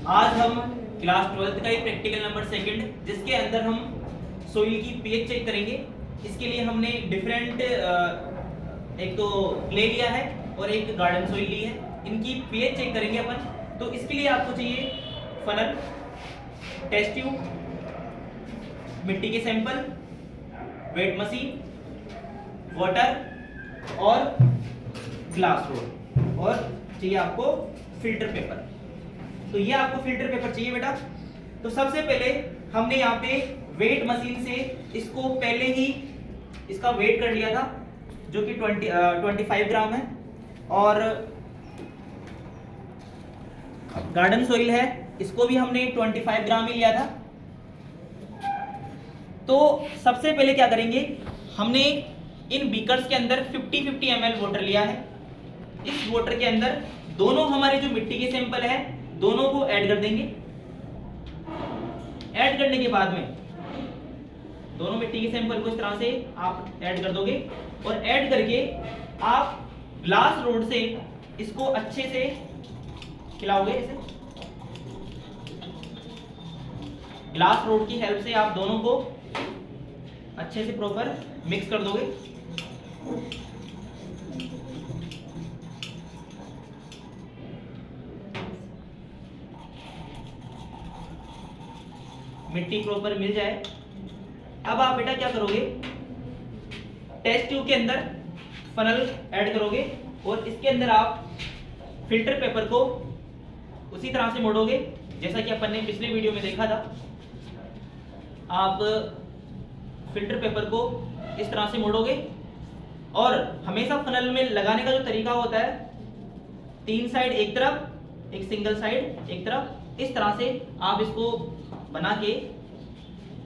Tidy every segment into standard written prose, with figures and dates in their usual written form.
आज हम class 12th का ही प्रैक्टिकल नंबर सेकंड, जिसके अंदर हम सोइल की पीएच चेक करेंगे। इसके लिए हमने डिफरेंट एक तो क्ले लिया है और एक गार्डन सोइल ली है। इनकी पीएच चेक करेंगे अपन। तो इसके लिए आपको चाहिए फनल, टेस्ट ट्यूब, मिट्टी के सैंपल, वेट मशीन, वाटर और ग्लास रोड, और चाहिए आपको फिल्टर पेपर। तो ये आपको फिल्टर पेपर चाहिए बेटा। तो सबसे पहले हमने यहाँ पे वेट मशीन से इसको पहले ही इसका वेट कर लिया था, जो कि 25 ग्राम है। और गार्डन सोइल है, इसको भी हमने 25 ग्राम ही लिया था। तो सबसे पहले क्या करेंगे, हमने इन बीकर्स के अंदर 50-50 ml वाटर लिया है। इस वाटर के अंदर दोनों हमारे जो मिट्टी के सैंपल है दोनों को ऐड कर देंगे। ऐड करने के बाद में दोनों मिट्टी के सैंपल को इस तरह से आप ऐड कर दोगे, और ऐड करके आप ग्लास रोड से इसको अच्छे से खिलाओगे। इसे ग्लास रोड की हेल्प से आप दोनों को अच्छे से प्रॉपर मिक्स कर दोगे। मिट्टी प्रॉपर मिल जाए। अब आप बेटा क्या करोगे, टेस्ट ट्यूब के अंदर फनल ऐड करोगे और इसके अंदर आप फिल्टर पेपर को उसी तरह से मोड़ोगे जैसा कि अपन ने पिछले वीडियो में देखा था। आप फिल्टर पेपर को इस तरह से मोड़ोगे, और हमेशा फनल में लगाने का जो तरीका होता है, 3 साइड एक तरफ, एक सिंगल साइड एक तरफ, इस तरह से आप इसको बना के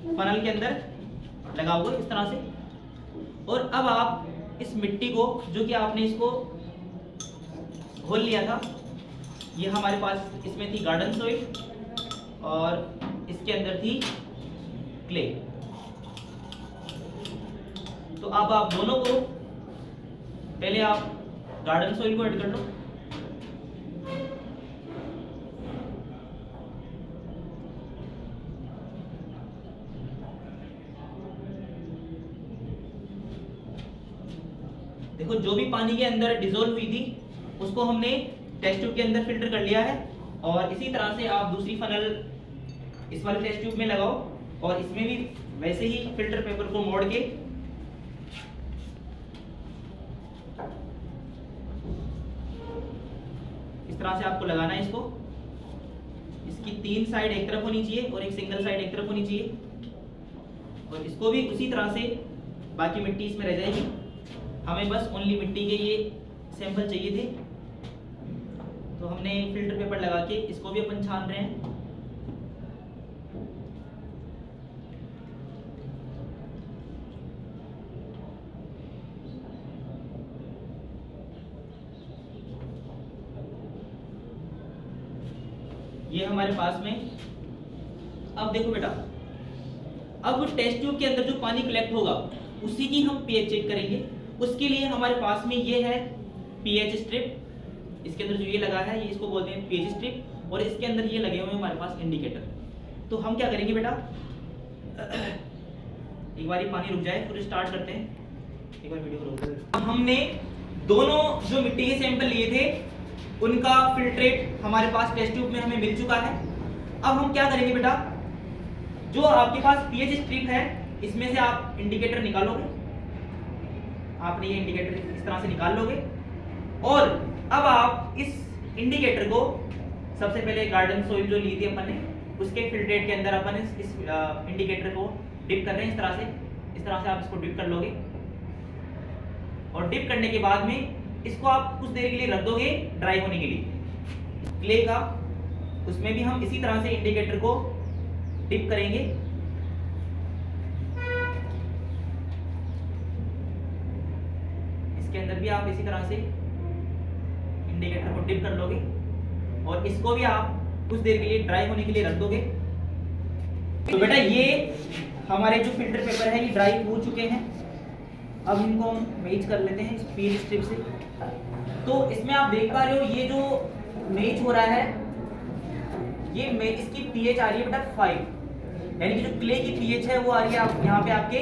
फनल के अंदर लगाओगे इस तरह से। और अब आप इस मिट्टी को, जो कि आपने इसको घोल लिया था, ये हमारे पास इसमें थी गार्डन सोइल और इसके अंदर थी क्ले। तो अब आप दोनों को पहले आप गार्डन सोइल को ऐड कर लो। देखो, जो भी पानी के अंदर डिसॉल्व हुई थी उसको हमने टेस्ट ट्यूब के अंदर फिल्टर कर लिया है। और इसी तरह से आप दूसरी फनल इस वाले टेस्ट ट्यूब में लगाओ, और इसमें भी वैसे ही फिल्टर पेपर को मोड़ के इस तरह से आपको लगाना है। इसको, इसकी 3 साइड एक तरफ होनी चाहिए और एक सिंगल साइड एक तरफ होनी चाहिए। और इसको भी उसी तरह से, बाकी मिट्टी इसमें रह जाएगी। हमें बस ओनली मिट्टी के ये सैंपल चाहिए थे, तो हमने फिल्टर पेपर लगा के इसको भी अपन छान रहे हैं। ये हमारे पास में। अब देखो बेटा, अब टेस्ट ट्यूब के अंदर जो पानी कलेक्ट होगा उसी की हम पीएच चेक करेंगे। उसके लिए हमारे पास में ये है पीएच स्ट्रिप। इसके अंदर जो ये लगा है, ये इसको बोलते हैं पीएच स्ट्रिप, और इसके अंदर ये लगे हुए हैं हमारे पास इंडिकेटर। तो हम क्या करेंगे बेटा, एक बार पानी रुक जाए फिर स्टार्ट करते हैं। एक बार वीडियो रोक दो। हमने दोनों जो मिट्टी के सैंपल लिए थे उनका फिल्ट्रेट हमारे पास टेस्ट ट्यूब में हमें मिल चुका है। अब हम क्या करेंगे बेटा, जो आपके पास पीएच स्ट्रिप है इसमें से आप इंडिकेटर निकालोगे। आपने ये इंडिकेटर इस तरह से निकाल लोगे, और अब आप इस इंडिकेटर को सबसे पहले गार्डन सोइल जो ली थी अपन ने, उसके फिल्ट्रेट के अंदर अपन इस इंडिकेटर को डिप कर रहे हैं। इस तरह से आप इसको डिप कर लोगे, और डिप करने के बाद में इसको आप कुछ देर के लिए रख दोगे ड्राई होने के लिए। क्ले का, उसमें भी हम इसी तरह से इंडिकेटर को डिप करेंगे। इसके अंदर भी आप इसी तरह से इंडिकेटर को डिप कर लोगे, और इसको भी आप कुछ देर के लिए ड्राई होने के लिए रख दोगे। तो बेटा, ये हमारे जो फिल्टर पेपर है ये ड्राई हो चुके हैं। अब इनको हम मैच कर लेते हैं इस पील स्ट्रिप से। तो इसमें आप देख पा रहे हो, ये जो मैच हो रहा है इसकी पीएच आ रही है बेटा 5, यानी कि जो क्ले की पीएच है वो आ रही है आप यहाँ पे आपके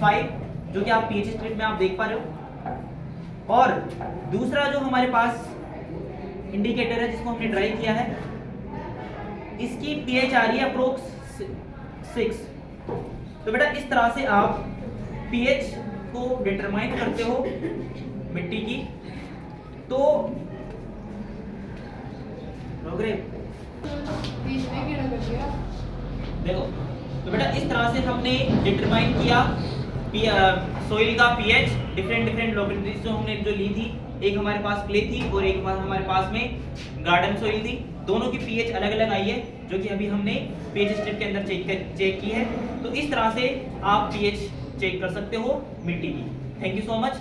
5, जो कि आप पीएच स्ट्रिप में आप देख पा रहे हो। और दूसरा जो हमारे पास इंडिकेटर है जिसको हमने ड्राइव किया है, इसकी पीएच आ रही है अप्रोक्स 6। तो बेटा इस तरह से आप पीएच को डिटरमाइन करते हो मिट्टी की। तो देखो, तो बेटा इस तरह से हमने डिटरमाइन किया सोइल का पीएच, डिफरेंट लोकेलिटीज जो हमने जो ली थी, एक हमारे पास क्ले थी और एक हमारे पास में गार्डन सोइल थी। दोनों की पीएच अलग अलग आई है, जो कि अभी हमने पीएच स्ट्रिप के अंदर चेक की है। तो इस तरह से आप पीएच चेक कर सकते हो मिट्टी की। Thank you so much.